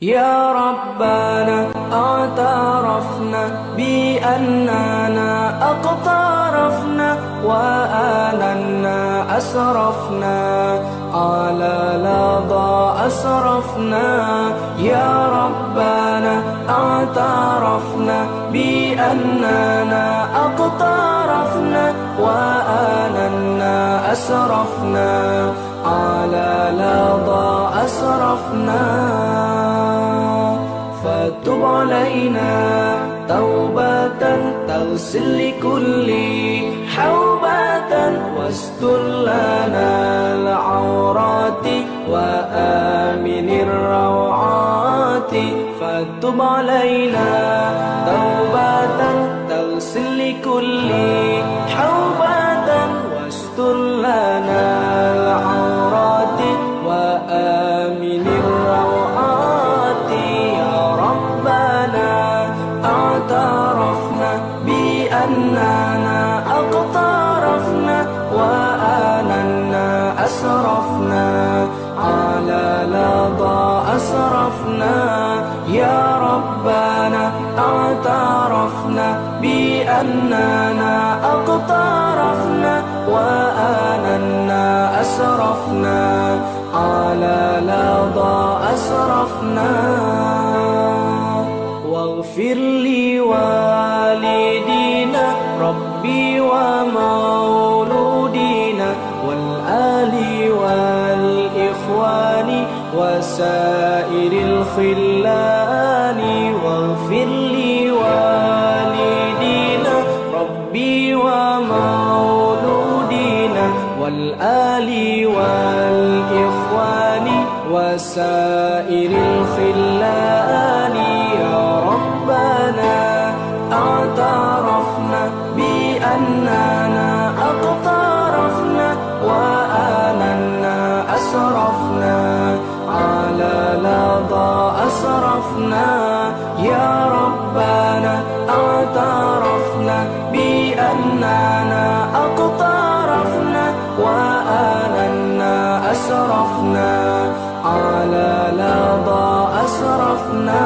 يا ربنا اعترفنا بأننا أقترفنا وآننا أسرفنا على لظى أسرفنا. يا ربنا اعترفنا بأننا أقترفنا وآننا أسرفنا على لظى أسرفنا. فتب علينا توبة تغسل لكل حوبة واستر لنا العورات وآمن الروعات. فتب علينا توبة تغسل لكل حوبة واستر لنا العورات وآمن الروعات. يا ربنا اعترفنا بأننا أقترفنا وآننا أسرفنا على لظى أسرفنا. يا ربنا اعترفنا بأننا أقترفنا وآننا أسرفنا على لظى أسرفنا. واغفر لوالدينا ربي ومولودينا والآل والإخوان وسائر الخلان. واغفر لوالدينا ربي ومولودينا والآل والإخوان وسائر الخلان. يا ربنا اعترفنا بأننا أقترفنا وآننا أسرفنا على لظى أسرفنا. يا ربنا اعترفنا بأننا أقترفنا وآننا أسرفنا على لظى أسرفنا.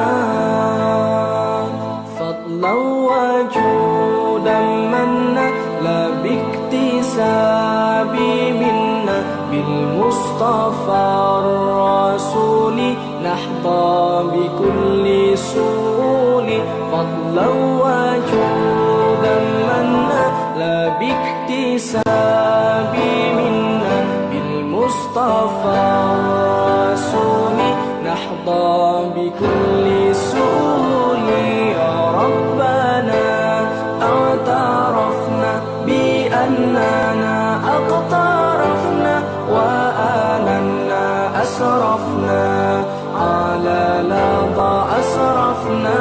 فضلا وجودا منا لا باكتساب منا بالمصطفى الرسول نحظى بكل سول. فضلا وجودا منا لا باكتساب منا بالمصطفى الرسول نحظى بكل سول. يا ربنا اعترفنا بأننا أقترفنا وآننا أسرفنا على لظى أسرفنا.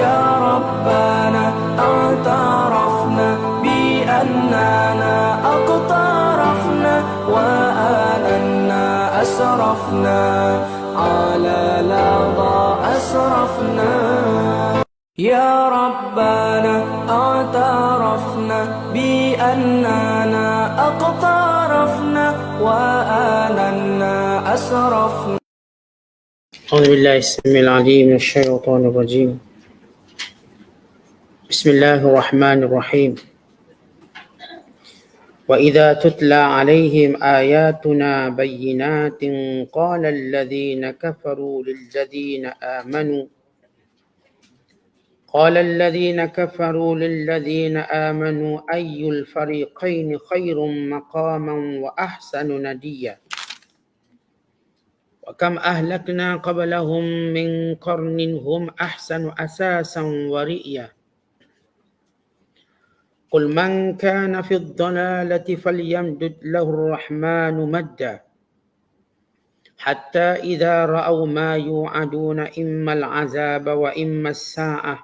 يا ربنا اعترفنا بأننا أقترفنا وآننا أسرفنا على لظى أسرفنا. يا ربنا اعترفنا بأننا أقترفنا وآننا أسرفنا. أعوذ بالله السميع العليم من الشيطان الرجيم. بسم الله الرحمن الرحيم. وإذا تتلى عليهم آياتنا بينات قال الذين كفروا للذين آمنوا أي الفريقين خير مقاما وأحسن نديا وكم أهلكنا قبلهم من قرن هم أحسن أساسا ورئيا قل من كان في الضلالة فليمدد له الرحمن مدا حتى إذا رأوا ما يوعدون إما العذاب وإما الساعة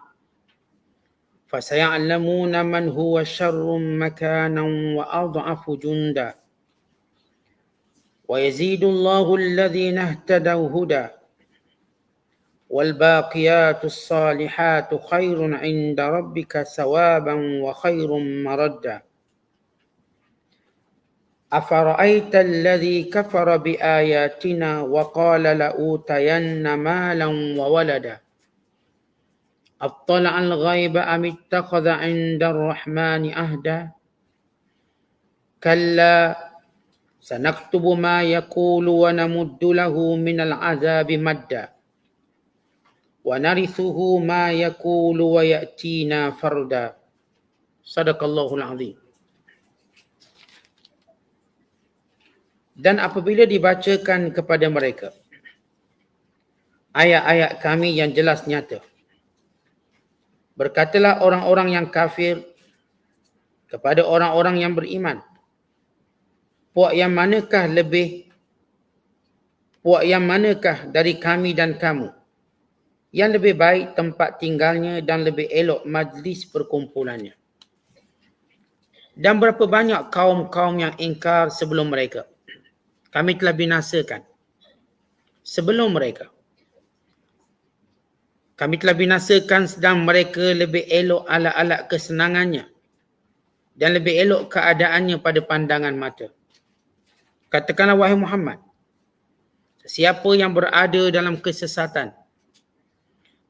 فسيعلمون من هو شر مكانا وأضعف جندا ويزيد الله الذين اهتدوا هدى والباقيات الصالحات خير عند ربك ثوابا وخير مردا. Afara'aita alladhi kafara biayatina wa qala la'utayanna malan wa walada. Attala'al ghaiba am ittakhadha 'inda ar-rahmani ahda. Kalla sanaktubu ma yaqulu wa namuddu lahu minal 'adzabi madda. Wa narithuhu ma yaqulu wa ya'tina farda. Sadaqallahul 'azim. Dan apabila dibacakan kepada mereka ayat-ayat kami yang jelas nyata, berkatalah orang-orang yang kafir kepada orang-orang yang beriman, puak yang manakah dari kami dan kamu yang lebih baik tempat tinggalnya dan lebih elok majlis perkumpulannya. Dan berapa banyak kaum-kaum yang ingkar sebelum mereka. Kami telah binasakan sebelum mereka. Kami telah binasakan sedang mereka lebih elok alat-alat kesenangannya dan lebih elok keadaannya pada pandangan mata. Katakanlah wahai Muhammad, siapa yang berada dalam kesesatan,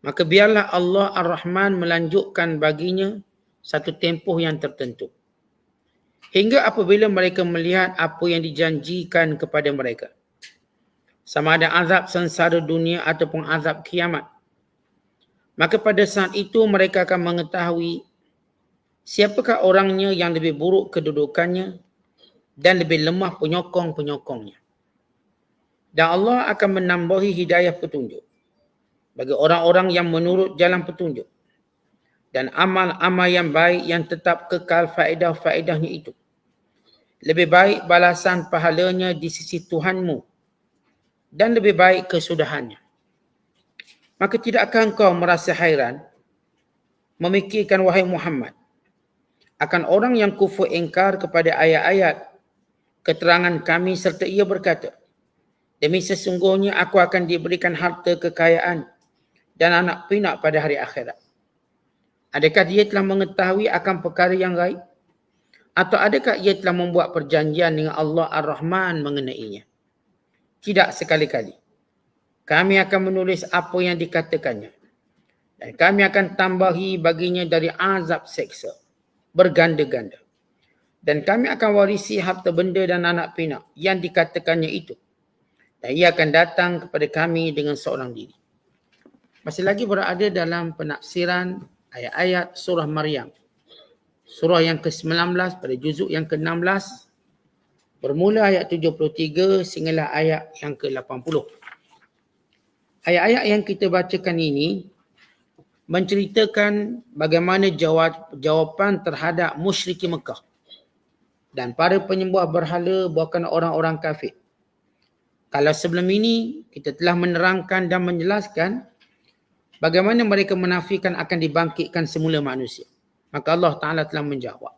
maka biarlah Allah Ar-Rahman melanjutkan baginya satu tempoh yang tertentu. Hingga apabila mereka melihat apa yang dijanjikan kepada mereka, sama ada azab sengsara dunia ataupun azab kiamat, maka pada saat itu mereka akan mengetahui siapakah orangnya yang lebih buruk kedudukannya dan lebih lemah penyokong-penyokongnya. Dan Allah akan menambahi hidayah petunjuk bagi orang-orang yang menurut jalan petunjuk dan amal-amal yang baik yang tetap kekal faedah-faedahnya itu. Lebih baik balasan pahalanya di sisi Tuhanmu dan lebih baik kesudahannya. Maka tidakkah engkau merasa hairan memikirkan wahai Muhammad akan orang yang kufur ingkar kepada ayat-ayat keterangan kami serta ia berkata, demi sesungguhnya aku akan diberikan harta kekayaan dan anak pinak pada hari akhirat. Adakah dia telah mengetahui akan perkara yang gaib? Atau adakah ia telah membuat perjanjian dengan Allah Ar-Rahman mengenainya? Tidak sekali-kali. Kami akan menulis apa yang dikatakannya. Dan kami akan tambahi baginya dari azab seksa berganda-ganda. Dan kami akan warisi harta benda dan anak pinak yang dikatakannya itu. Dan ia akan datang kepada kami dengan seorang diri. Masih lagi berada dalam penafsiran ayat-ayat surah Maryam. Surah yang ke-19 pada juzuk yang ke-16. Bermula ayat 73 sehinggalah ayat yang ke-80. Ayat-ayat yang kita bacakan ini menceritakan bagaimana jawapan terhadap musyriki Mekah dan para penyembah berhala bukan orang-orang kafir. Kalau sebelum ini kita telah menerangkan dan menjelaskan bagaimana mereka menafikan akan dibangkitkan semula manusia, maka Allah Ta'ala telah menjawab.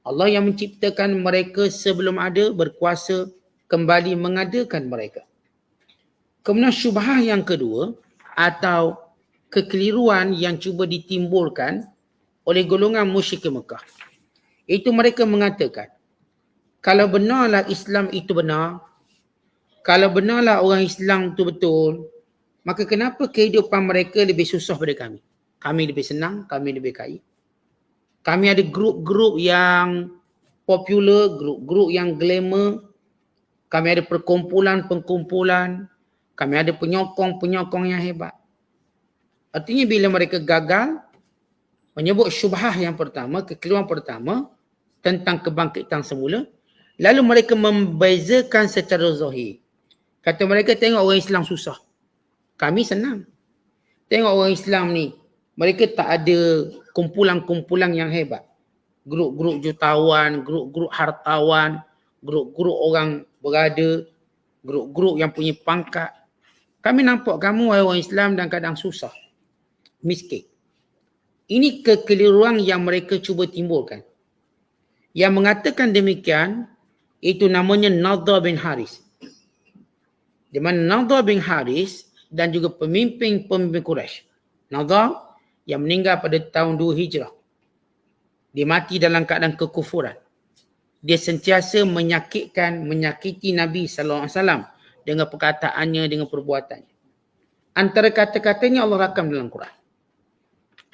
Allah yang menciptakan mereka sebelum ada berkuasa kembali mengadakan mereka. Kemudian syubhah yang kedua atau kekeliruan yang cuba ditimbulkan oleh golongan musyrik Mekah. Itu mereka mengatakan, kalau benarlah Islam itu benar, kalau benarlah orang Islam itu betul, maka kenapa kehidupan mereka lebih susah pada kami? Kami lebih senang, kami lebih kaya. Kami ada grup-grup yang popular, grup-grup yang glamour. Kami ada perkumpulan-perkumpulan. Kami ada penyokong-penyokong yang hebat. Artinya bila mereka gagal menyebut syubhah yang pertama, kekeliruan pertama tentang kebangkitan semula, lalu mereka membezakan secara zahir. Kata mereka, tengok orang Islam susah. Kami senang. Tengok orang Islam ni, mereka tak ada kumpulan-kumpulan yang hebat. Grup-grup jutawan, grup-grup hartawan, grup-grup orang berada, grup-grup yang punya pangkat. Kami nampak kamu orang Islam dalam keadaan susah, miskin. Ini kekeliruan yang mereka cuba timbulkan. Yang mengatakan demikian, itu namanya Nadhr bin Haris. Di mana Nadhr bin Haris dan juga pemimpin-pemimpin Quraisy. Nadhr yang meninggal pada tahun 2 Hijrah. Dia mati dalam keadaan kekufuran. dia sentiasa menyakiti Nabi SAW dengan perkataannya, dengan perbuatannya. Antara kata-katanya Allah rakam dalam Quran.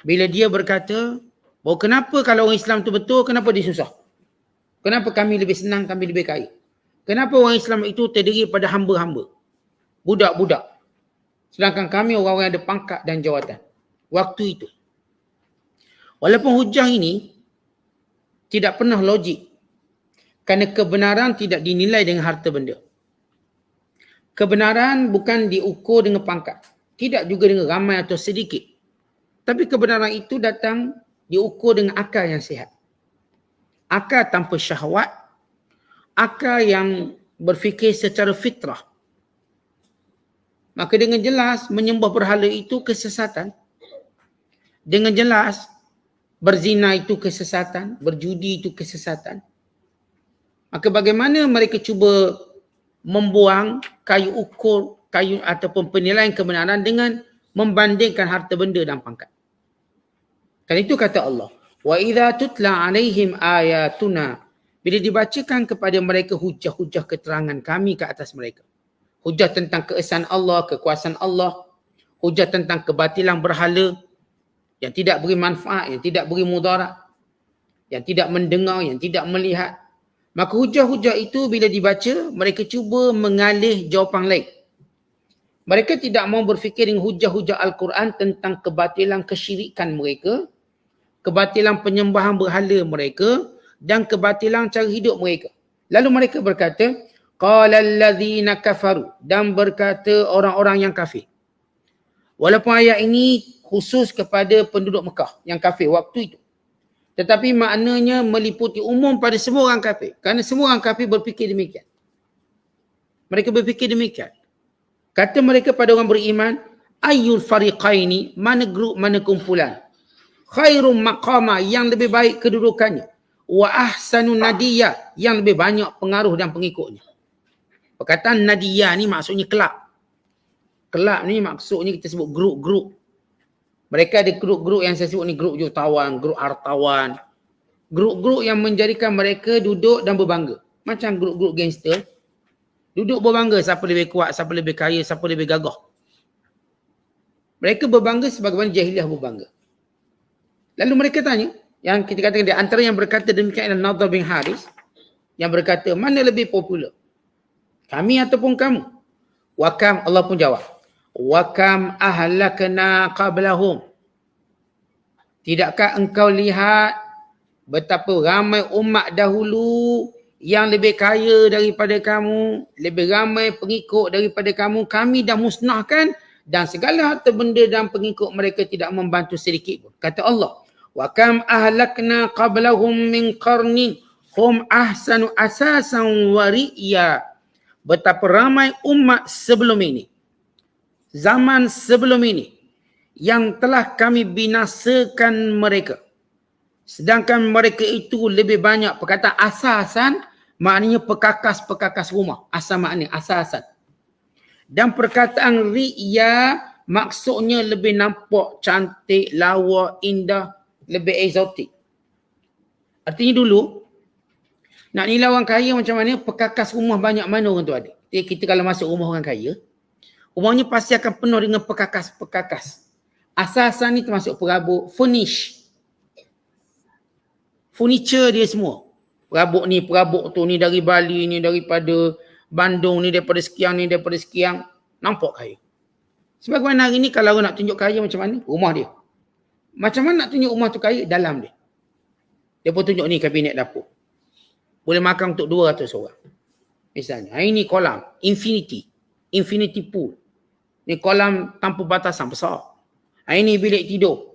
Bila dia berkata, bahawa kenapa kalau orang Islam tu betul, kenapa dia susah? Kenapa kami lebih senang, kami lebih kaya? Kenapa orang Islam itu terdiri pada hamba-hamba, budak-budak? Sedangkan kami orang-orang yang ada pangkat dan jawatan. Waktu itu. Walaupun hujah ini tidak pernah logik. Kerana kebenaran tidak dinilai dengan harta benda. Kebenaran bukan diukur dengan pangkat. Tidak juga dengan ramai atau sedikit. Tapi kebenaran itu datang diukur dengan akal yang sihat. Akal tanpa syahwat. Akal yang berfikir secara fitrah. Maka dengan jelas menyembah berhala itu kesesatan. Dengan jelas berzina itu kesesatan. Berjudi itu kesesatan. Maka bagaimana mereka cuba membuang kayu ukur, kayu ataupun penilaian kebenaran dengan membandingkan harta benda dan pangkat. Kan itu kata Allah. Wa idza tutla alaihim ayatuna. Bila dibacakan kepada mereka hujah-hujah keterangan kami ke atas mereka. Hujah tentang keesaan Allah, kekuasaan Allah. Hujah tentang kebatilan berhala yang tidak beri manfaat, yang tidak beri mudarat, yang tidak mendengar, yang tidak melihat. Maka hujah-hujah itu bila dibaca, mereka cuba mengalih jawapan lain. Mereka tidak mau berfikir dengan hujah-hujah Al-Quran tentang kebatilan kesyirikan mereka, kebatilan penyembahan berhala mereka dan kebatilan cara hidup mereka. Lalu mereka berkata, qala allazina kafaru, dan berkata orang-orang yang kafir. Walaupun ayat ini khusus kepada penduduk Mekah yang kafir waktu itu. Tetapi maknanya meliputi umum pada semua orang kafir. Kerana semua orang kafir berfikir demikian. Mereka berfikir demikian. Kata mereka pada orang beriman, ayyul fariqaini, mana grup, mana kumpulan. Khairum maqama, yang lebih baik kedudukannya. Wa ahsanun nadiyah, yang lebih banyak pengaruh dan pengikutnya. Perkataan nadiyah ni maksudnya kelab. Kelab ni maksudnya kita sebut grup-grup. Mereka ada grup-grup yang saya sebut ni grup jutawan, grup hartawan. Grup-grup yang menjadikan mereka duduk dan berbangga. Macam grup-grup gangster. Duduk berbangga siapa lebih kuat, siapa lebih kaya, siapa lebih gagah. Mereka berbangga sebagaimana jahiliah berbangga. Lalu mereka tanya, yang kita katakan di antara yang berkata demikian adalah Nadhr bin Haris. Yang berkata, mana lebih popular? Kami ataupun kamu? Wakam, Allah pun jawab. Wakam ahlakna qablahum. Tidakkah engkau lihat betapa ramai umat dahulu yang lebih kaya daripada kamu, lebih ramai pengikut daripada kamu, kami dah musnahkan dan segala harta benda dan pengikut mereka tidak membantu sedikit pun. Kata Allah, wa kam ahlakna qablahum min qarnin hum ahsanu asasan wa ri'ya. Betapa ramai umat sebelum ini, zaman sebelum ini, yang telah kami binasakan mereka. Sedangkan mereka itu lebih banyak perkataan asasan, maknanya pekakas-pekakas rumah. Asal maknanya asasan. Dan perkataan ri'ya maksudnya lebih nampak cantik, lawa, indah, lebih eksotik. Artinya dulu, nak nilai orang kaya macam mana, pekakas rumah banyak mana orang tu ada. Jadi kita kalau masuk rumah orang kaya, rumahnya pasti akan penuh dengan pekakas-pekakas. Asasan ni termasuk perabot, furnish. Furniture dia semua. Perabot tu ni dari Bali, ni daripada Bandung, ni daripada sekian, ni daripada sekian. Nampak kaya. Sebagaimana hari ni kalau nak tunjuk kaya macam mana, rumah dia. Macam mana nak tunjuk rumah tu kaya? Dalam dia. Dia pun tunjuk ni kabinet dapur. Boleh makan untuk 200 orang. Misalnya, hari ni kolam, infinity pool. Ni kolam tanpa batasan besar. Hari ni bilik tidur.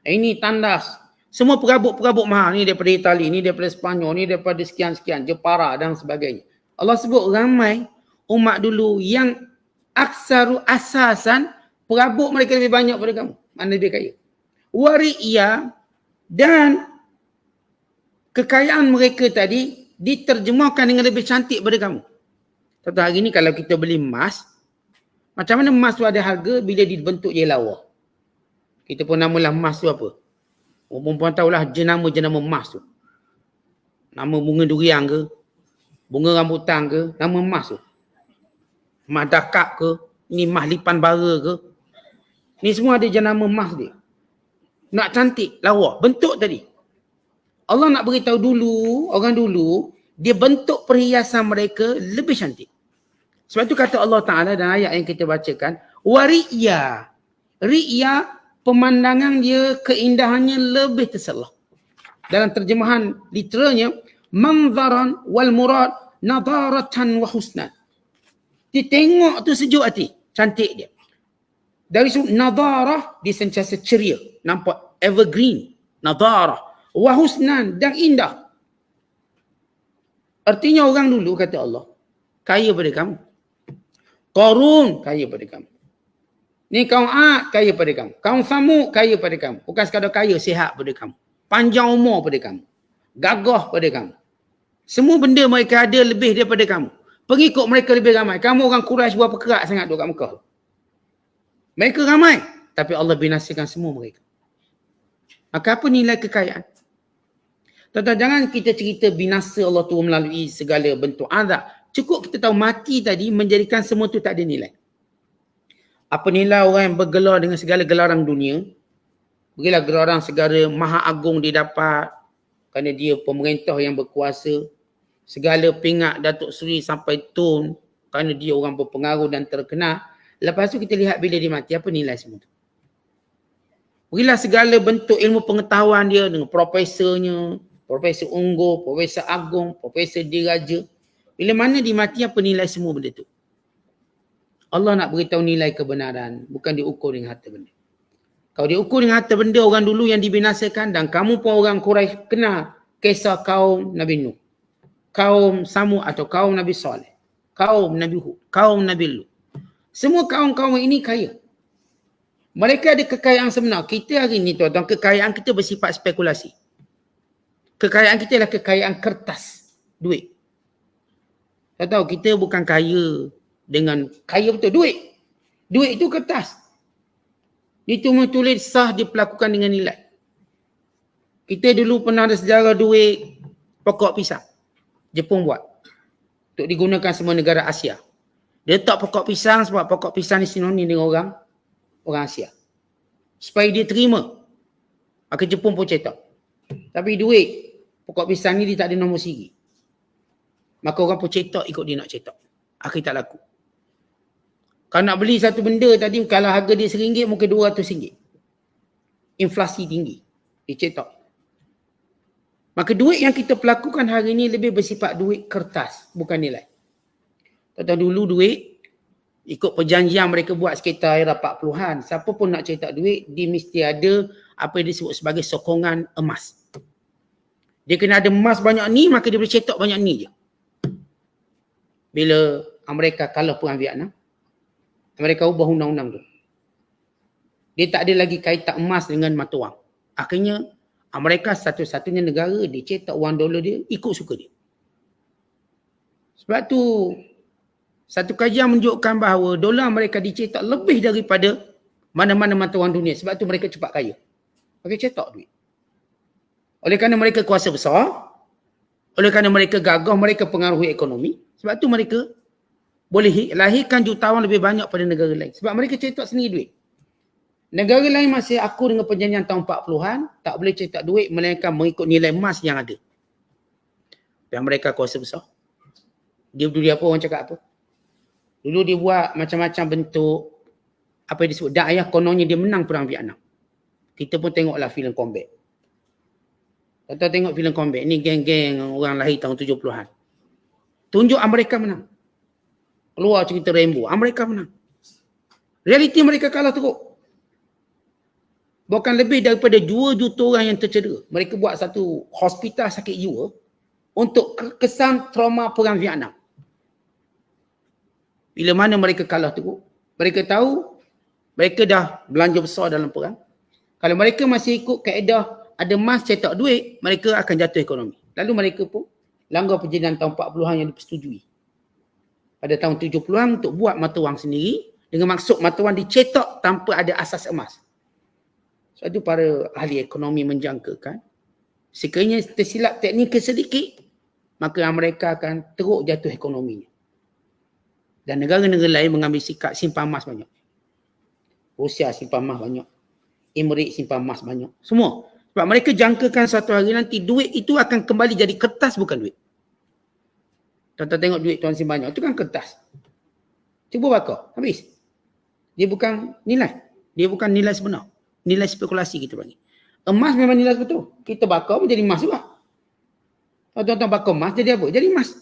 Hari ni tandas. Semua perabot-perabot mahal. Ni daripada Itali, ni daripada Sepanyol, ni daripada sekian-sekian, Jepara dan sebagainya. Allah sebut ramai umat dulu yang aksaru asasan, perabot mereka lebih banyak pada kamu. Mana lebih kaya. Wari'iyah, dan kekayaan mereka tadi diterjemahkan dengan lebih cantik pada kamu. Satu hari ni kalau kita beli emas, macam mana emas tu ada harga bila dibentuk je lawa. Kita pun namalah emas tu apa? Perempuan tahulah jenama-jenama emas tu. Nama bunga durian ke, bunga rambutan ke, nama emas tu. Emas dakap ke, ni emas lipan bara ke. Ni semua ada jenama emas dia. Nak cantik, lawa, bentuk tadi. Allah nak beritahu dulu, orang dulu, dia bentuk perhiasan mereka lebih cantik. Sebab tu kata Allah Ta'ala dalam ayat yang kita bacakan, wari'ya. Ri'ya, pemandangan dia, keindahannya lebih terselah. Dalam terjemahan literalnya, manzaran wal murad nadaratan wa husnan. Dia tengok tu sejuk hati, cantik dia. Dari sudut nadarah, dia sentiasa ceria, nampak evergreen, nadarah, wa husnan, dan indah. Artinya orang dulu, kata Allah, kaya pada kamu. Qarun kaya pada kamu. Ni kaum Ad kaya pada kamu. Kaum Samud kaya pada kamu. Bukan sekadar kaya, sihat pada kamu. Panjang umur pada kamu. Gagah pada kamu. Semua benda mereka ada lebih daripada kamu. Pengikut mereka lebih ramai. Kamu orang Quraisy berapa kerak sangat duduk kat Mekah. Mereka ramai. Tapi Allah binasakan semua mereka. Maka apa nilai kekayaan? Tuan-tuan, jangan kita cerita binasa Allah tu melalui segala bentuk azab. Cukup kita tahu mati tadi menjadikan semua tu tak ada nilai. Apa nilai orang yang bergelar dengan segala gelaran dunia? Berilah gelaran segala maha agung dia dapat kerana dia pemerintah yang berkuasa. Segala pingat Datuk Seri sampai Tun kerana dia orang berpengaruh dan terkenal. Lepas tu kita lihat bila dia mati, apa nilai semua tu? Berilah segala bentuk ilmu pengetahuan dia dengan profesornya, Profesor Unggul, Profesor Agung, Profesor Diraja. Bila mana dia mati, apa nilai semua benda tu? Allah nak beritahu nilai kebenaran, bukan diukur dengan harta benda. Kalau diukur dengan harta benda, orang dulu yang dibinasakan, dan kamu pun orang Quraisy kenal kisah kaum Nabi Nuh, kaum Samud atau kaum Nabi Saleh, kaum Nabi Hud, kaum Nabi Lut. Semua kaum-kaum ini kaya. Mereka ada kekayaan sebenar. Kita hari ini, tuan-tuan, kekayaan kita bersifat spekulasi. Kekayaan kita adalah kekayaan kertas, duit. Kau tahu, kita bukan kaya dengan kaya betul, duit. Duit itu kertas. Dia cuma tulis sah diperlakukan dengan nilai. Kita dulu pernah ada sejarah duit pokok pisang. Jepun buat. Untuk digunakan semua negara Asia. Dia letak pokok pisang sebab pokok pisang ni sinonim dengan orang Asia. Supaya dia terima. Maka Jepun pun cetak. Tapi duit pokok pisang ni dia tak ada nombor siri. Maka orang pun cetak ikut dia nak cetak. Akhir tak laku. Kalau nak beli satu benda tadi, kalau harga dia RM1, mungkin RM200. Inflasi tinggi. Dia cetak. Maka duit yang kita pelakukan hari ini lebih bersifat duit kertas, bukan nilai. Tentang dulu duit, ikut perjanjian mereka buat sekitar era 40-an. Siapa pun nak cetak duit, dia mesti ada apa yang disebut sebagai sokongan emas. Dia kena ada emas banyak ni, maka dia boleh cetak banyak ni je. Bila Amerika kalah perang Vietnam, Amerika ubah undang-undang tu. Dia tak ada lagi kaitan emas dengan mata wang. Akhirnya, Amerika satu-satunya negara dia cetak wang dolar dia ikut suka dia. Sebab tu, satu kajian menunjukkan bahawa dolar mereka dicetak lebih daripada mana-mana mata wang dunia. Sebab tu mereka cepat kaya. Mereka cetak duit. Oleh kerana mereka kuasa besar, oleh kerana mereka gagah, mereka pengaruhi ekonomi. Sebab tu mereka boleh lahirkan jutawan lebih banyak pada negara lain. Sebab mereka cetak sendiri duit. Negara lain masih akur dengan perjanjian tahun 40-an, tak boleh cetak duit melainkan mengikut nilai emas yang ada. Dan mereka kuasa besar. Dia berdiri apa, orang cakap apa. Dulu dia buat macam-macam bentuk, apa yang disebut dakwah, kononnya dia menang perang Vietnam. Kita pun tengoklah filem combat. Kita tengok filem combat, ni geng-geng orang lahir tahun 70-an. Tunjuk Amerika menang. Keluar cerita Rainbow, Amerika menang. Realiti mereka kalah teruk. Bahkan lebih daripada 2 juta orang yang tercedera. Mereka buat satu hospital sakit jiwa untuk kesan trauma perang Vietnam. Bila mana mereka kalah teruk, mereka tahu mereka dah belanja besar dalam perang. Kalau mereka masih ikut kaedah ada emas cetak duit, mereka akan jatuh ekonomi. Lalu mereka pun langgar perjanjian tahun 40-an yang dipersetujui. Pada tahun 70-an untuk buat mata wang sendiri dengan maksud mata wang dicetak tanpa ada asas emas. Sebab itu para ahli ekonomi menjangkakan sekiranya tersilap teknikal sedikit, maka Amerika akan teruk jatuh ekonominya. Dan negara-negara lain mengambil sikap simpan emas banyak. Rusia simpan emas banyak. Emirates simpan emas banyak. Semua. Sebab mereka jangkakan satu hari nanti duit itu akan kembali jadi kertas, bukan duit. Tuan-tuan tengok duit tuan simpan banyak. Itu kan kertas. Cuba bakar. Habis. Dia bukan nilai. Dia bukan nilai sebenar. Nilai spekulasi kita panggil. Emas memang nilai betul. Kita bakar pun jadi emas juga. Tuan-tuan bakar emas jadi apa? Jadi emas.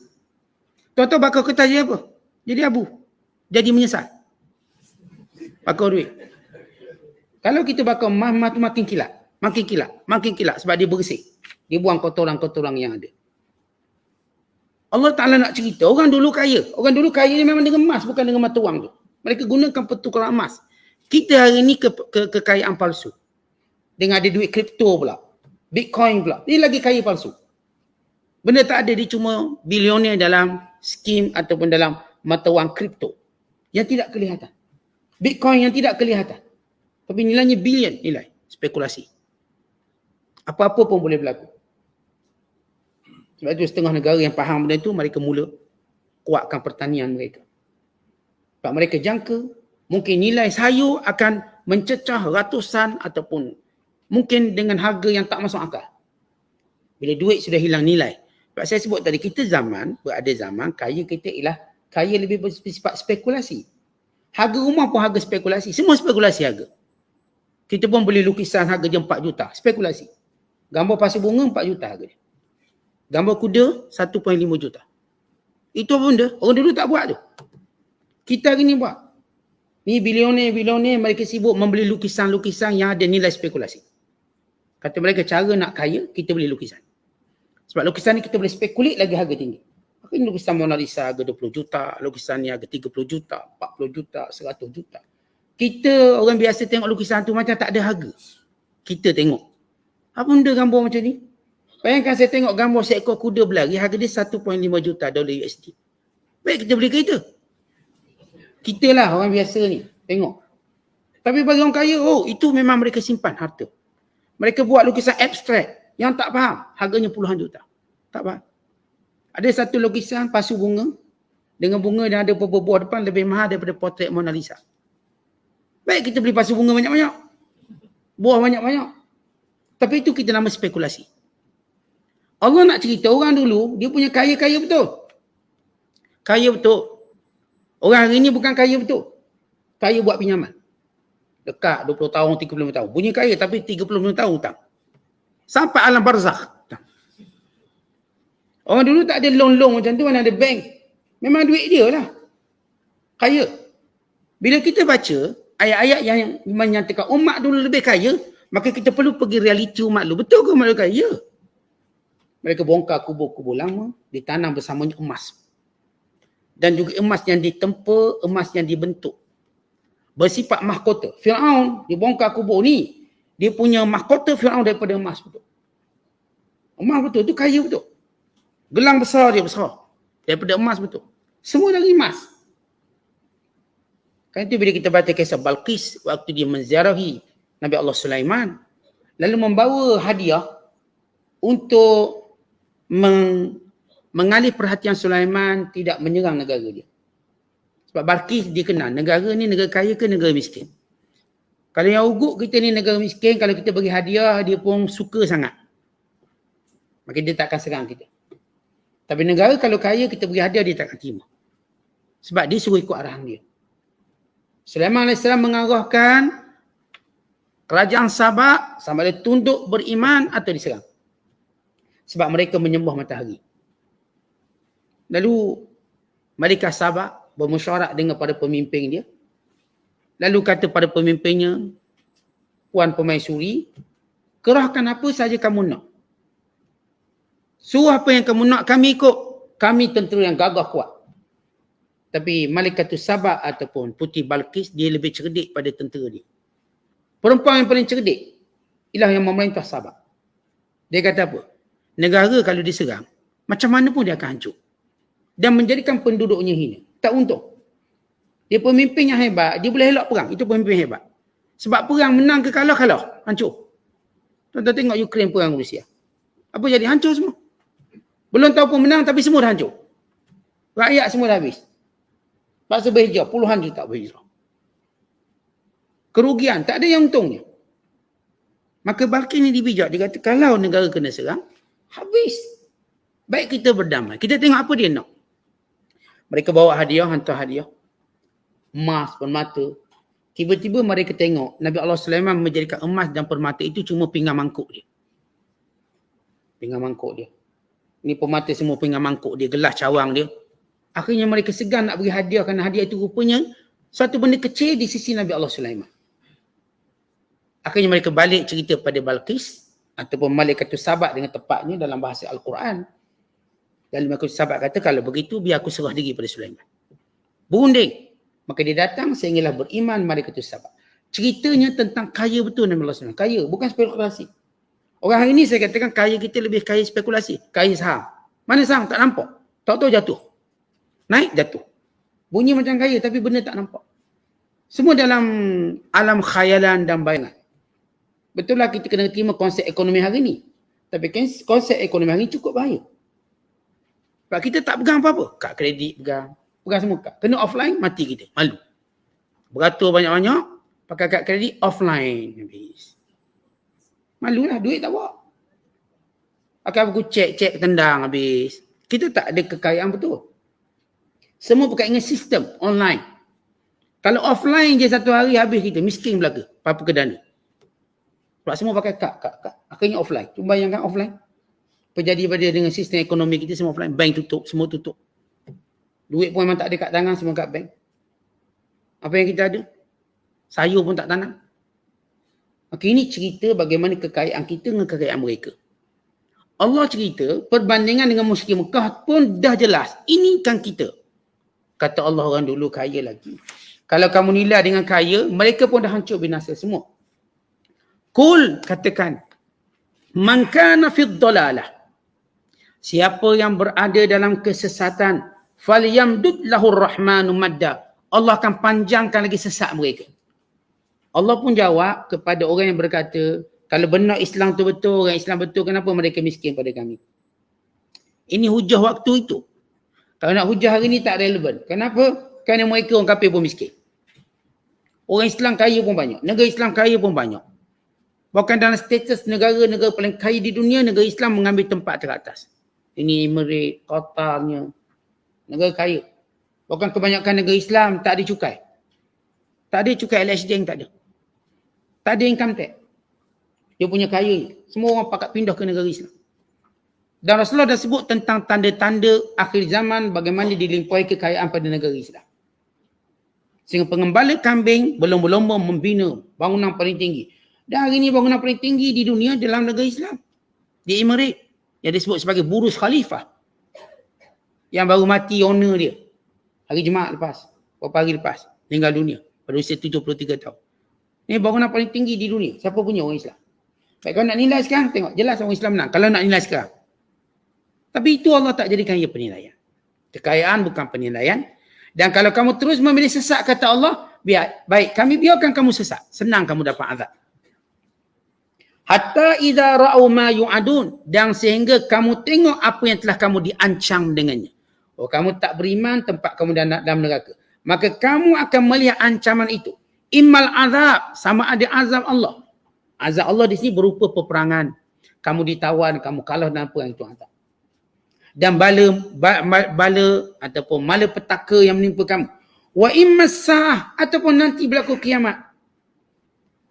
Tuan-tuan bakar kertas jadi apa? Jadi abu. Jadi menyesal. Bakar duit. Kalau kita bakar emas, emas tu makin kilat. Makin kilat. Makin kilat. Sebab dia bersih. Dia buang kotoran-kotoran yang ada. Allah Ta'ala nak cerita. Orang dulu kaya. Orang dulu kaya ni memang dengan emas. Bukan dengan mata wang tu. Mereka gunakan pertukaran emas. Kita hari ni kekayaan palsu. Dengan ada duit kripto pula. Bitcoin pula. Dia lagi kaya palsu. Benda tak ada. Dia cuma bilioner dalam skim ataupun dalam mata wang kripto. Yang tidak kelihatan. Bitcoin yang tidak kelihatan. Tapi nilainya bilion nilai. Spekulasi. Apa-apa pun boleh berlaku. Sebab itu setengah negara yang faham benda itu, mereka mula kuatkan pertanian mereka. Sebab mereka jangka, mungkin nilai sayur akan mencecah ratusan ataupun mungkin dengan harga yang tak masuk akal. Bila duit sudah hilang nilai. Sebab saya sebut tadi, kita berada zaman, kaya kita ialah kaya lebih bersifat spekulasi. Harga rumah pun harga spekulasi. Semua spekulasi harga. Kita pun beli lukisan harga dia 4 juta. Spekulasi. Gambar pasir bunga 4 juta harga dia. Gambar kuda 1.5 juta. Itu apa benda? Orang dulu tak buat tu. Kita hari ni buat. Ni bilioner mereka sibuk membeli lukisan-lukisan yang ada nilai spekulasi. Kata mereka cara nak kaya, kita beli lukisan. Sebab lukisan ni kita boleh spekulit lagi harga tinggi. Maka ni lukisan Mona Lisa harga 20 juta, lukisan ni harga 30 juta, 40 juta, 100 juta. Kita orang biasa tengok lukisan tu macam tak ada harga. Kita tengok. Apa benda gambar macam ni? Bayangkan saya tengok gambar seekor kuda berlari, harga dia 1.5 juta dolar USD. Baik kita beli kereta. Kita lah orang biasa ni, tengok. Tapi bagi orang kaya, oh itu memang mereka simpan harta. Mereka buat lukisan abstrak yang tak faham, harganya puluhan juta. Tak faham. Ada satu lukisan pasu bunga, dengan bunga yang ada buah depan lebih mahal daripada potret Mona Lisa. Baik kita beli pasu bunga banyak-banyak. Buah banyak-banyak. Tapi itu kita nama spekulasi. Allah nak cerita orang dulu, dia punya kaya-kaya betul. Kaya betul. Orang hari ni bukan kaya betul. Kaya buat pinjaman. Dekat 20 tahun, 35 tahun. Punya kaya tapi 35 tahun hutang. Sampai alam barzakh. Orang dulu tak ada loan macam tu, mana ada bank. Memang duit dia lah. Kaya. Bila kita baca ayat-ayat yang menyatakan umat dulu lebih kaya, maka kita perlu pergi realiti umat dulu. Betul ke umat dulu kaya? Mereka bongkar kubur-kubur lama, ditanam bersamanya emas. Dan juga emas yang ditempa, emas yang dibentuk. Bersifat mahkota. Firaun, dia bongkar kubur ni, dia punya mahkota Firaun daripada emas betul. Emas betul, tu kaya betul. Gelang besar dia besar. Daripada emas betul. Semua dari emas. Kan itu bila kita baca kisah Balqis, waktu dia menziarahi Nabi Allah Sulaiman, lalu membawa hadiah untuk mengalih perhatian Sulaiman tidak menyerang negara dia. Sebab Balqis dia kenal, negara ni negara kaya ke negara miskin. Kalau yang ugut kita ni negara miskin, kalau kita bagi hadiah, dia pun suka sangat. Maka dia tak akan serang kita. Tapi negara kalau kaya, kita bagi hadiah, dia tak akan terima. Sebab dia suruh ikut arahan dia. Sulaiman AS mengarahkan kerajaan Sabak sama ada tunduk beriman atau diserang. Sebab mereka menyembah matahari. Lalu mereka Sabak bermesyuarat dengan para pemimpin dia. Lalu kata pada pemimpinnya, Puan Permaisuri, kerahkan apa saja kamu nak. Suruh apa yang kamu nak, kami ikut. Kami tentera yang gagah kuat. Tapi Malikatus Sabak ataupun Puteri Balqis, dia lebih cerdik pada tentera dia. Perempuan yang paling cerdik ialah yang memerintah Sabak. Dia kata apa? Negara kalau diserang, macam mana pun dia akan hancur. Dan menjadikan penduduknya hina. Tak untung. Dia pemimpin yang hebat, dia boleh elak perang. Itu pemimpin hebat. Sebab perang menang ke kalah, hancur. Tuan-tuan tengok Ukraine perang Rusia. Apa jadi? Hancur semua. Belum tahu pun menang tapi semua dah hancur. Rakyat semua dah habis. Paksa berhijrah, puluhan juta berhijrah. Kerugian, tak ada yang untungnya. Maka Balkis ni dibijak, dia kata kalau negara kena serang, habis. Baik kita berdamai. Kita tengok apa dia nak. Mereka bawa hadiah, hantar hadiah. Emas, permata. Tiba-tiba mereka tengok Nabi Allah Sulaiman menjadikan emas dan permata itu cuma pinggan mangkuk dia. Pinggan mangkuk dia. Ni permata semua pinggan mangkuk dia, gelas cawang dia. Akhirnya mereka segan nak beri hadiah kerana hadiah itu rupanya suatu benda kecil di sisi Nabi Allah Sulaiman. Akhirnya mereka balik cerita pada Balkis ataupun Malikatus Sabat dengan tepatnya dalam bahasa Al-Quran. Dan Malikatus Sabat kata kalau begitu biar aku serah diri pada Sulaiman. Berunding. Maka dia datang sehinggalah beriman Malikatus Sabat. Ceritanya tentang kaya betul Nabi Allah Sulaiman. Kaya, bukan spekulasi. Orang hari ini saya katakan kaya kita lebih kaya spekulasi. Kaya saham. Mana saham? Tak nampak. Tahu-tahu jatuh. Naik, jatuh. Bunyi macam kaya tapi benda tak nampak. Semua dalam alam khayalan dan bayangan. Betul lah kita kena terima konsep ekonomi hari ni. Tapi konsep ekonomi hari ni cukup bahaya. Sebab kita tak pegang apa-apa. Kad kredit pegang. Pegang semua kad. Kena offline, mati kita. Malu. Beratur banyak-banyak, pakai kad kredit offline. Habis. Malulah, duit tak bawa. Pakai buku cek tendang habis. Kita tak ada kekayaan betul. Semua berkait dengan sistem online. Kalau offline je satu hari habis kita, miskin belaka. Apa kedana. Sebab semua pakai kad. Akhirnya offline. Cuba bayangkan offline. Terjadi pada dengan sistem ekonomi kita semua offline. Bank tutup, semua tutup. Duit pun memang tak ada kat tangan, semua kat bank. Apa yang kita ada? Sayur pun tak tanam. Maka ini cerita bagaimana kekayaan kita dengan kekayaan mereka. Allah cerita perbandingan dengan musyrik Mekah pun dah jelas. Ini kan kita. Kata Allah orang dulu kaya lagi. Kalau kamu nilai dengan kaya, mereka pun dah hancur binasa semua. Kul, katakan. Man kana fid dalalah. Siapa yang berada dalam kesesatan, falyamdud lahur rahmanu madda. Allah akan panjangkan lagi sesat mereka. Allah pun jawab kepada orang yang berkata, kalau benar Islam tu betul, orang Islam betul, kenapa mereka miskin pada kami? Ini hujah waktu itu. Kalau nak hujah hari ni tak relevan. Kenapa? Kerana mereka orang kafir pun miskin. Orang Islam kaya pun banyak. Negara Islam kaya pun banyak. Bahkan dalam status negara-negara paling kaya di dunia, negara Islam mengambil tempat teratas. Ini Emirat, Qatarnya. Negara kaya. Bahkan kebanyakan negara Islam tak ada cukai. Tak ada cukai LHD yang tak ada. Tak ada income tax. Dia punya kaya. Semua orang pakat pindah ke negara Islam. Dan Rasulullah dah sebut tentang tanda-tanda akhir zaman bagaimana dilimpahi kekayaan pada negara Islam. Sehingga pengembala kambing berlomba-lomba membina bangunan paling tinggi. Dan hari ini bangunan paling tinggi di dunia dalam negara Islam. Di Emirat. Yang disebut sebagai Burj Khalifah. Yang baru mati owner dia. Hari Jumaat lepas. Beberapa hari lepas. Meninggal dunia. Pada usia 73 tahun. Ini bangunan paling tinggi di dunia. Siapa punya orang Islam? Baik, kalau nak nilai sekarang, tengok. Jelas orang Islam menang. Kalau nak nilai sekarang. Tapi itu Allah tak jadikan ia penilaian. Kekayaan bukan penilaian. Dan kalau kamu terus memilih sesat, kata Allah, baik, kami biarkan kamu sesat. Senang kamu dapat azab. Hatta idza ra'au ma yu'adun. Dan sehingga kamu tengok apa yang telah kamu diancam dengannya. Oh, kamu tak beriman, tempat kamu dalam neraka. Maka kamu akan melihat ancaman itu. Immal azab, sama ada azab Allah. Azab Allah di sini berupa peperangan. Kamu ditawan, kamu kalah dan apa yang itu azab. Dan bala ataupun malapetaka yang menimpa kamu. Wa immas sa'ah, ataupun nanti berlaku kiamat.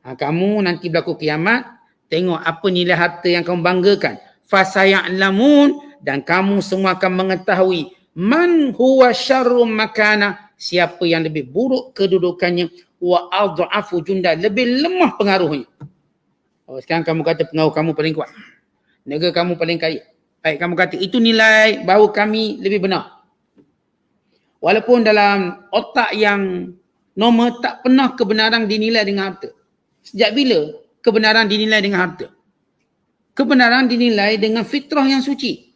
Kamu nanti berlaku kiamat, tengok apa nilai harta yang kamu banggakan. Fasaya'lamun, dan kamu semua akan mengetahui man huwa syarrum makana, siapa yang lebih buruk kedudukannya, wa adhafu junda, lebih lemah pengaruhnya. Oh, sekarang kamu kata pengaruh kamu paling kuat. Negara kamu paling kaya. Baik, kamu kata itu nilai bahawa kami lebih benar. Walaupun dalam otak yang normal tak pernah kebenaran dinilai dengan harta. Sejak bila kebenaran dinilai dengan harta? Kebenaran dinilai dengan fitrah yang suci.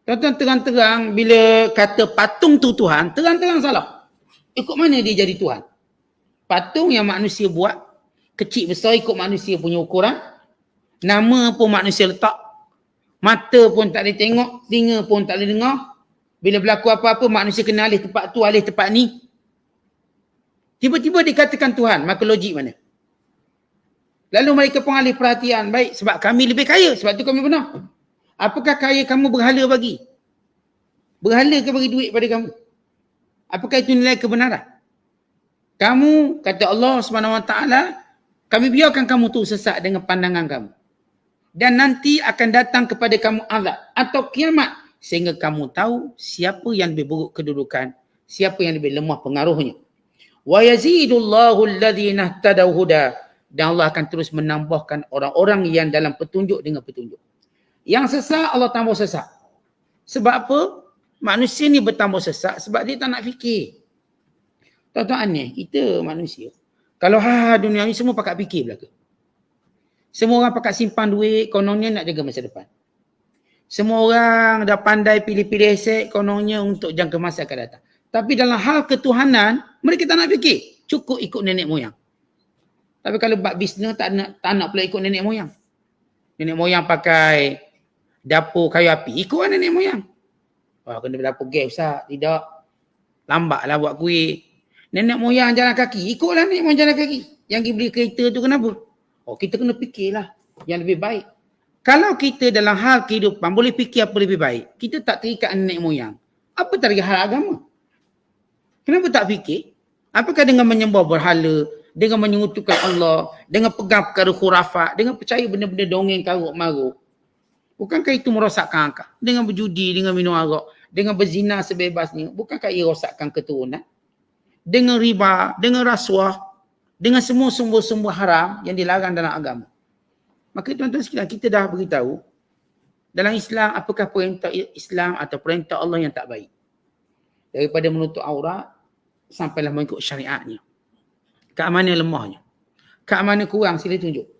Tuan-tuan, terang-terang bila kata patung tu Tuhan, terang-terang salah. Ikut mana dia jadi Tuhan? Patung yang manusia buat, kecil besar ikut manusia punya ukuran. Nama pun manusia letak. Mata pun tak boleh tengok, telinga pun tak boleh dengar. Bila berlaku apa-apa, manusia kena alih tempat tu, alih tempat ni. Tiba-tiba dikatakan Tuhan, maka logik mana? Lalu mereka pun alih perhatian. Baik, sebab kami lebih kaya, sebab tu kami benar. Apakah kaya kamu berhala bagi? Berhala ke bagi duit pada kamu? Apakah itu nilai kebenaran? Kamu, kata Allah SWT, kami biarkan kamu tu sesat dengan pandangan kamu. Dan nanti akan datang kepada kamu azab atau kiamat. Sehingga kamu tahu siapa yang lebih buruk kedudukan, siapa yang lebih lemah pengaruhnya. Wa yazidullahu alladhina ihtadaw huda. Dan Allah akan terus menambahkan orang-orang yang dalam petunjuk dengan petunjuk. Yang sesat, Allah tambah sesat. Sebab apa? Manusia ni bertambah sesat sebab dia tak nak fikir. Tuan-tuan ni, kita manusia. Kalau dunia ni semua pakat fikir belaka. Semua orang pakat simpan duit, kononnya nak jaga masa depan. Semua orang dah pandai pilih-pilih aset, kononnya untuk jangka masa akan datang. Tapi dalam hal ketuhanan, mereka tak nak fikir. Cukup ikut nenek moyang. Tapi kalau buat bisnes, tak nak pula ikut nenek moyang. Nenek moyang pakai dapur kayu api, ikutlah nenek moyang. Wah, kena dapur gas, Ustaz. Tidak. Lambatlah buat kuih. Nenek moyang jalan kaki, ikutlah nenek moyang jalan kaki. Yang pergi beli kereta tu kenapa? Oh, kita kena fikirlah yang lebih baik. Kalau kita dalam hal kehidupan boleh fikir apa lebih baik, kita tak terikat nenek moyang. Apa tadi hal agama? Kenapa tak fikir? Apakah dengan menyembah berhala, dengan menyekutukan Allah, dengan pegang perkara khurafat, dengan percaya benda-benda dongeng karut marut? Bukankah itu merosakkan akal? Dengan berjudi, dengan minum arak, dengan berzina sebebasnya, bukankah ia rosakkan keturunan? Dengan riba, dengan rasuah, dengan semua sumber-sumber haram yang dilarang dalam agama. Maka tuan-tuan sekalian, kita dah beritahu dalam Islam apakah perintah Islam atau perintah Allah yang tak baik. Daripada menutup aurat sampailah mengikut syariatnya. Kat mana lemahnya? Kat mana kurang, sila tunjuk.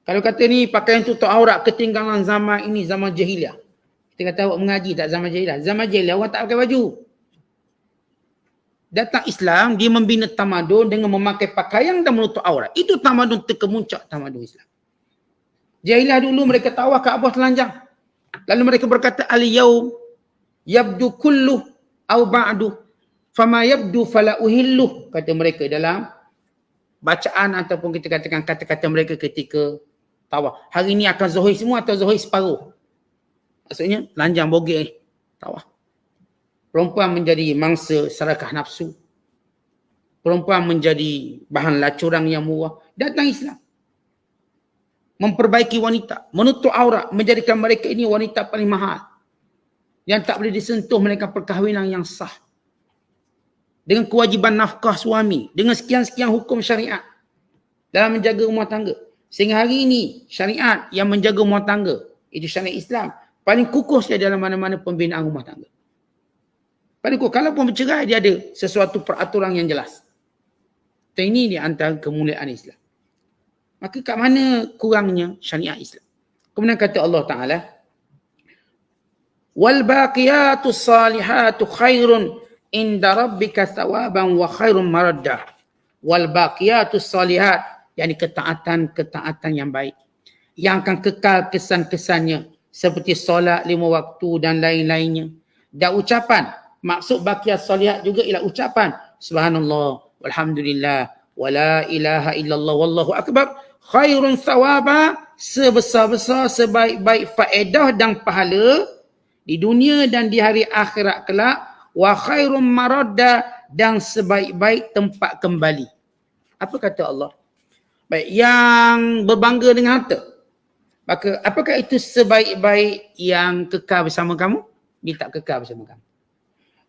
Kalau kata ni pakaian tutup aurat ketinggalan zaman ini, zaman jahiliah. Kita kata awak mengaji tak zaman jahiliah? Zaman jahiliah orang tak pakai baju. Datang Islam, dia membina tamadun dengan memakai pakaian dan menutup aurat. Itu tamadun terkemuncak, tamadun Islam. Jahiliah dulu mereka tawaf Kaabah telanjang. Lalu mereka berkata, al-yawm yabdu kulluh au ba'du fama yabdu fala uhilluh. Kata mereka dalam bacaan ataupun kita katakan kata-kata mereka ketika tawaf. Hari ini akan zuhur semua atau zuhur separuh. Maksudnya telanjang bogey tawaf. Perempuan menjadi mangsa serakah nafsu. Perempuan menjadi bahan lacurang yang murah. Datang Islam. Memperbaiki wanita. Menutup aurat. Menjadikan mereka ini wanita paling mahal. Yang tak boleh disentuh mereka perkahwinan yang sah. Dengan kewajiban nafkah suami. Dengan sekian-sekian hukum syariat. Dalam menjaga rumah tangga. Sehingga hari ini syariat yang menjaga rumah tangga. Itu syariat Islam. Paling kukuh sekali dalam mana-mana pembinaan rumah tangga. Kalau pun bercerai, dia ada sesuatu peraturan yang jelas. Dan ini di antara kemuliaan Islam. Maka kat mana kurangnya syariat Islam? Kemudian kata Allah Ta'ala, wal baqiyatus salihatu khairun inda rabbika thawaban wa khairun maraddah. Wal baqiyatus salihat, yakni ketaatan yang baik. Yang akan kekal kesan-kesannya. Seperti solat 5 waktu dan lain-lainnya. Dan ucapan. Maksud baqiyat salihat juga ialah ucapan. Subhanallah, walhamdulillah, wala ilaha illallah, wallahu akbar. Khairun thawaba, sebesar-besar, sebaik-baik faedah dan pahala di dunia dan di hari akhirat kelak. Wa khairun maradda, dan sebaik-baik tempat kembali. Apa kata Allah? Baik, yang berbangga dengan harta. Maka apakah itu sebaik-baik yang kekal bersama kamu? Dia tak kekal bersama kamu.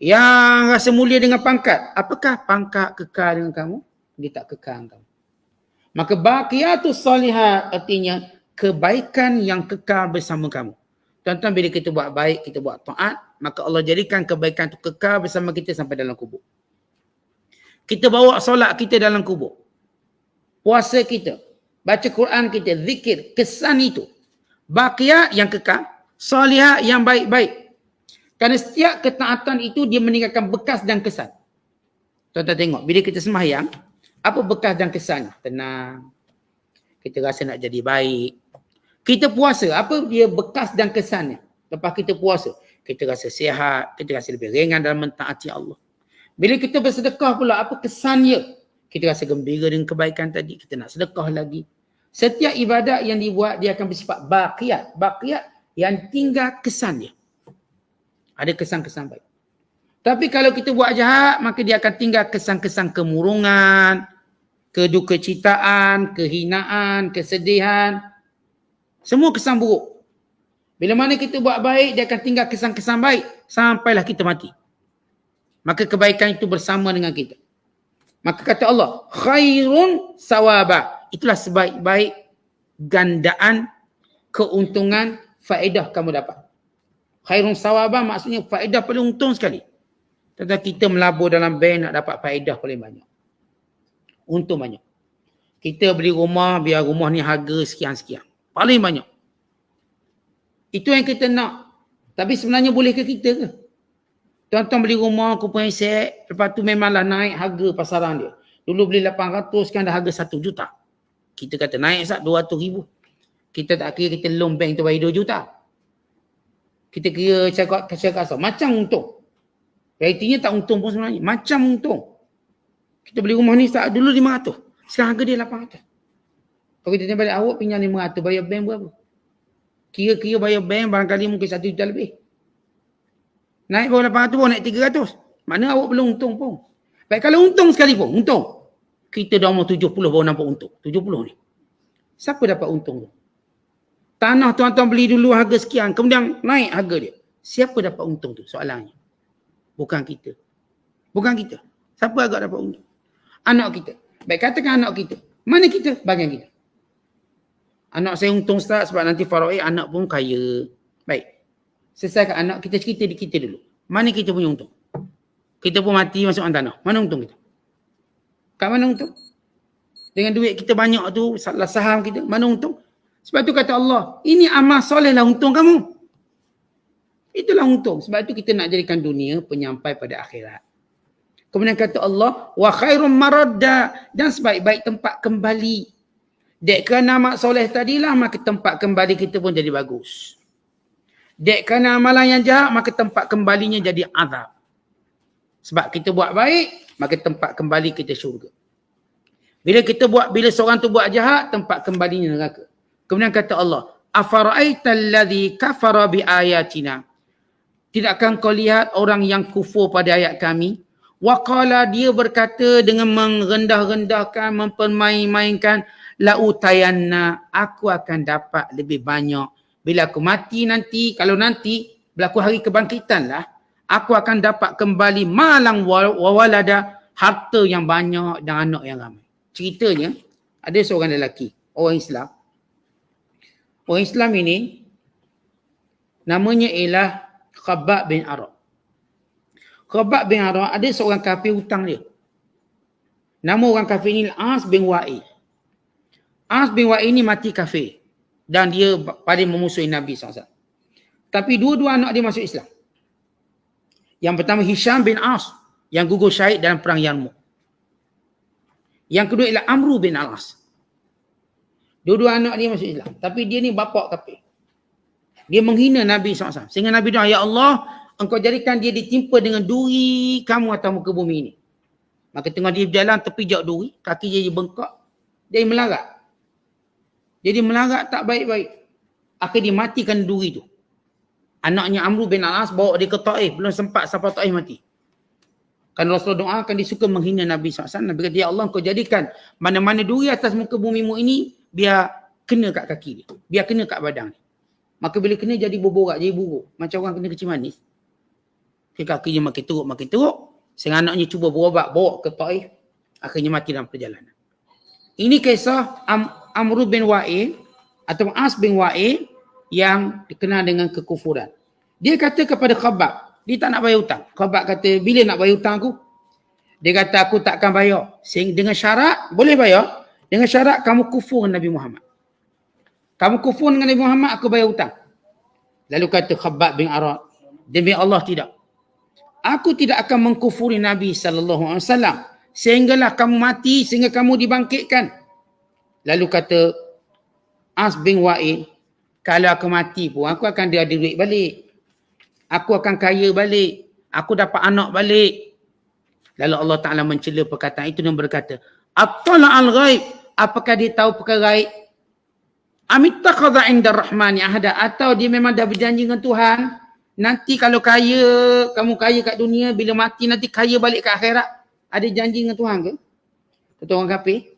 Yang rasa mulia dengan pangkat. Apakah pangkat kekal dengan kamu? Dia tak kekal dengan kamu. Maka baqiyatus salihat artinya kebaikan yang kekal bersama kamu. Tuan-tuan, bila kita buat baik, kita buat taat, maka Allah jadikan kebaikan itu kekal bersama kita sampai dalam kubur. Kita bawa solat kita dalam kubur. Puasa kita, baca Quran kita, zikir, kesan itu. Baqiyat yang kekal, salihat yang baik-baik. Kerana setiap ketaatan itu dia meninggalkan bekas dan kesan. Tuan-tuan tengok, bila kita sembahyang, apa bekas dan kesannya? Tenang. Kita rasa nak jadi baik. Kita puasa, apa dia bekas dan kesannya? Lepas kita puasa, kita rasa sihat, kita rasa lebih ringan dalam mentaati Allah. Bila kita bersedekah pula, apa kesannya? Kita rasa gembira dengan kebaikan tadi, kita nak sedekah lagi. Setiap ibadat yang dibuat, dia akan bersifat baqiyat. Baqiyat yang tinggal kesan dia. Ada kesan-kesan baik. Tapi kalau kita buat jahat, maka dia akan tinggal kesan-kesan kemurungan, kedukecitaan, kehinaan, kesedihan. Semua kesan buruk. Bila mana kita buat baik, dia akan tinggal kesan-kesan baik sampailah kita mati. Maka kebaikan itu bersama dengan kita. Maka kata Allah, khairun sawaba. Itulah sebaik-baik gandaan keuntungan faedah kamu dapat. Khairun sawaba maksudnya faedah paling untung sekali. Tentang kita melabur dalam bank nak dapat faedah paling banyak. Untung banyak. Kita beli rumah, biar rumah ni harga sekian-sekian. Paling banyak. Itu yang kita nak. Tapi sebenarnya boleh ke kita ke? Tuan-tuan beli rumah, kupon aset, lepas tu memanglah naik harga pasaran dia. Dulu beli 800, sekarang dah harga 1 juta. Kita kata naik 200,000. Kita tak kira kita loan bank tu bayar 2 juta. Kita kira cakap kasar. Macam untung. Realitinya tak untung pun sebenarnya. Macam untung. Kita beli rumah ni dulu 500. Sekarang harga dia 800. Kalau kita balik awak pinjam 500, bayar bank berapa? Kira-kira bayar bank barangkali mungkin 1 juta lebih. Naik bawah 800 pun naik 300. Mana awak belum untung pun. Baik kalau untung sekali pun, untung. Kita dah umur 70 baru nampak untung. 70 ni. Siapa dapat untung tu? Tanah tuan-tuan beli dulu harga sekian, kemudian naik harga dia. Siapa dapat untung tu? Soalannya. Bukan kita. Bukan kita. Siapa agak dapat untung? Anak kita. Baik katakan anak kita. Mana kita? Bagian kita. Anak saya untung Ustaz sebab nanti faraid anak pun kaya. Baik. Selesaikan anak kita cerita di kita dulu. Mana kita punya untung? Kita pun mati masuk tanah. Mana untung kita? Kat mana untung? Dengan duit kita banyak tu, salah saham kita, mana untung? Sebab tu kata Allah, ini amal soleh lah untung kamu. Itulah untung. Sebab tu kita nak jadikan dunia penyampai pada akhirat. Kemudian kata Allah, wa khairum maradda, dan sebaik-baik tempat kembali. Dek kerana amal soleh tadilah, maka tempat kembali kita pun jadi bagus. Dek kerana amalan yang jahat, maka tempat kembalinya jadi azab. Sebab kita buat baik, maka tempat kembali kita syurga. Bila seorang tu buat jahat, tempat kembalinya neraka. Kemudian kata Allah, afara'aital ladzi kafara bi ayatina. Tidakkah kau lihat orang yang kufur pada ayat kami? Wa qala, dia berkata dengan merendah-rendahkan, mempermain-mainkan, la utayanna, aku akan dapat lebih banyak. Bila aku mati nanti, kalau nanti berlaku hari kebangkitan lah, aku akan dapat kembali malang wawalada, harta yang banyak dan anak yang ramai. Ceritanya, ada seorang lelaki, orang Islam. Orang Islam ini, namanya ialah Khabbab bin Arad. Khabbab bin Arad, ada seorang kafir hutang dia. Nama orang kafir ini As bin Wa'il. As bin Wa'il ini mati kafir. Dan dia paling memusuhi Nabi SAW. Tapi dua-dua anak dia masuk Islam. Yang pertama Hisham bin As, yang gugur syahid dalam perang Yarmouk. Yang kedua ialah Amru bin Al-As. Dua-dua anak dia masuk Islam. Tapi dia ni bapak kafir. Dia menghina Nabi SAW. Sehingga Nabi doa, ya Allah, engkau jadikan dia ditimpa dengan duri kamu atas muka bumi ini. Maka tengah dia berjalan terpijak duri, kaki dia bengkak, dia melarat. Jadi melarat tak baik-baik. Akhirnya dia matikan duri tu. Anaknya Amru bin Al-As bawa dia ke Taif. Belum sempat sampai Taif mati. Kan Rasulullah doakan dia suka menghina Nabi SAW. Nabi kata, ya Allah kau jadikan mana-mana duri atas muka bumimu ini biar kena kat kaki dia. Biar kena kat badan dia. Maka bila kena jadi berborak, jadi buruk. Macam orang kena kecil manis. Kakinya makin teruk. Sehingga anaknya cuba berobat, bawa ke Taif. Akhirnya mati dalam perjalanan. Ini kisah Amru bin Wa'il atau As bin Wa'il yang dikenal dengan kekufuran. Dia kata kepada Khabbab, dia tak nak bayar hutang. Khabbab kata, bila nak bayar hutang aku? Dia kata, aku takkan bayar. Dengan syarat, boleh bayar. Dengan syarat kamu kufur dengan Nabi Muhammad. Kamu kufur dengan Nabi Muhammad, aku bayar hutang. Lalu kata Khabbab bin Arad, demi Allah tidak. Aku tidak akan mengkufuri Nabi SAW. Sehinggalah kamu mati, sehingga kamu dibangkitkan. Lalu kata As bin Wa'il, Kalau aku mati pun, aku akan ada duit balik. Aku akan kaya balik. Aku dapat anak balik. Lalu Allah Ta'ala mencela perkataan itu dan berkata, At-tala'al ghaib. Apakah dia tahu perkara gaib? Amittakhadha 'inda ar-rahmani ahada. Atau dia memang dah berjanji dengan Tuhan. Nanti kalau kaya, kamu kaya kat dunia, bila mati nanti kaya balik ke akhirat. Ada janji dengan Tuhan ke? Kata orang kafir.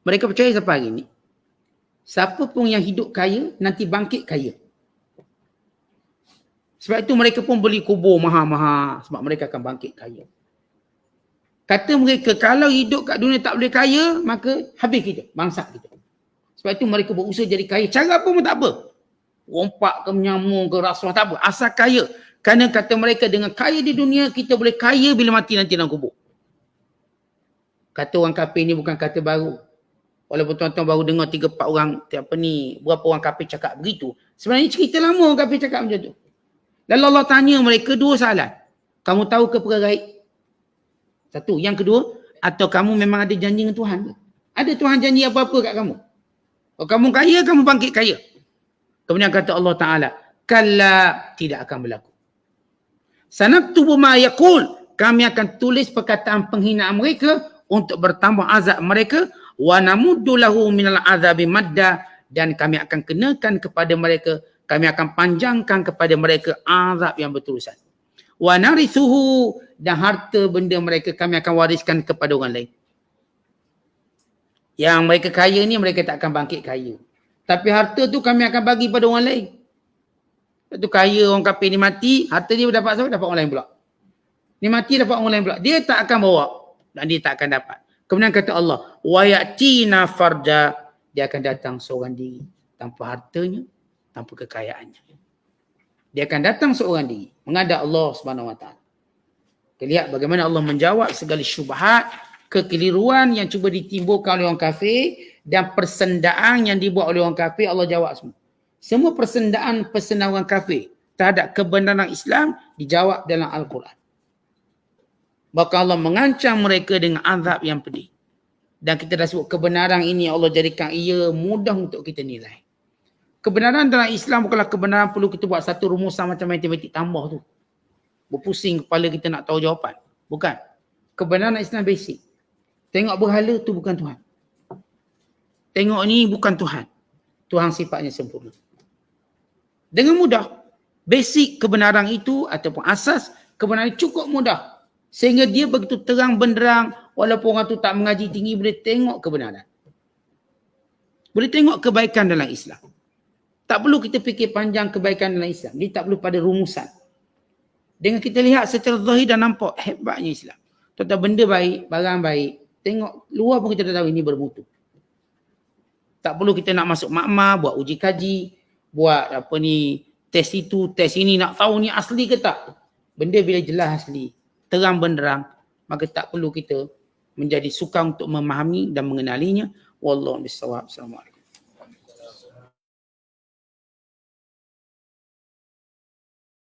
Mereka percaya sampai hari ni. Siapa pun yang hidup kaya, nanti bangkit kaya. Sebab itu mereka pun beli kubur mahal-mahal. Sebab mereka akan bangkit kaya. Kata mereka, kalau hidup kat dunia tak boleh kaya, maka habis kita, bangsa kita. Sebab itu mereka berusaha jadi kaya. Cara apa pun tak apa. Rompak ke menyamung ke rasuah, tak apa. Asal kaya. Kerana kata mereka, dengan kaya di dunia, kita boleh kaya bila mati nanti dalam kubur. Kata orang kafir ni bukan kata baru. Walaupun tuan-tuan baru dengar 3-4 orang, berapa orang kafir cakap begitu. Sebenarnya cerita lama orang kafir cakap macam tu. Lalu Allah tanya mereka 2 soalan. Kamu tahu ke perkara gaib? Satu. Yang kedua, atau kamu memang ada janji dengan Tuhan ke? Ada Tuhan janji apa-apa kat kamu? Kalau kamu kaya, kamu bangkit kaya. Kemudian kata Allah Ta'ala, kalla, tidak akan berlaku. Sanaktubu ma yaqul, kami akan tulis perkataan penghinaan mereka untuk bertambah azab mereka, wa namuddu lahu minal azabi madda, dan kami akan kenakan kepada mereka, kami akan panjangkan kepada mereka azab yang berterusan. Wa narithuhu, dan harta benda mereka kami akan wariskan kepada orang lain. Yang mereka kaya ni mereka tak akan bangkit kaya. Tapi harta tu kami akan bagi pada orang lain. Lepas tu kaya orang kafir ni mati, harta dia dapat siapa? Dapat orang lain pula. Ni mati dapat orang lain pula. Dia tak akan bawa dan dia tak akan dapat. Kemudian kata Allah, wa yatina farja, dia akan datang seorang diri tanpa hartanya, tanpa kekayaannya. Dia akan datang seorang diri menghadap Allah Subhanahu Wa Taala. Kita lihat bagaimana Allah menjawab segala syubhat, kekeliruan yang cuba ditimbulkan oleh orang kafir dan persendaan yang dibuat oleh orang kafir, Allah jawab semua. Semua persendaan orang kafir terhadap kebenaran Islam dijawab dalam Al-Quran. Bahkan Allah mengancam mereka dengan azab yang pedih. Dan kita dah sebut kebenaran ini Allah jadikan ia mudah untuk kita nilai. Kebenaran dalam Islam bukanlah kebenaran perlu kita buat satu rumusan macam matematik tambah tu. Berpusing kepala kita nak tahu jawapan. Bukan. Kebenaran Islam basic. Tengok berhala tu bukan Tuhan. Tengok ni bukan Tuhan. Tuhan sifatnya sempurna. Dengan mudah. Basic kebenaran itu ataupun asas kebenaran cukup mudah. Sehingga dia begitu terang benderang, walaupun orang tu tak mengaji tinggi, boleh tengok kebenaran. Boleh tengok kebaikan dalam Islam. Tak perlu kita fikir panjang kebaikan dalam Islam. Dia tak perlu pada rumusan. Dengan kita lihat secara zahir dan nampak hebatnya Islam. Tentang benda baik, barang baik. Tengok luar pun kita dah tahu ini bermutu. Tak perlu kita nak masuk makmah, buat uji kaji, buat tes itu, tes ini, nak tahu ni asli ke tak. Benda bila jelas asli, terang benderang, maka tak perlu kita menjadi sukar untuk memahami dan mengenalinya. Wallahu a'lam bishawab. Assalamualaikum.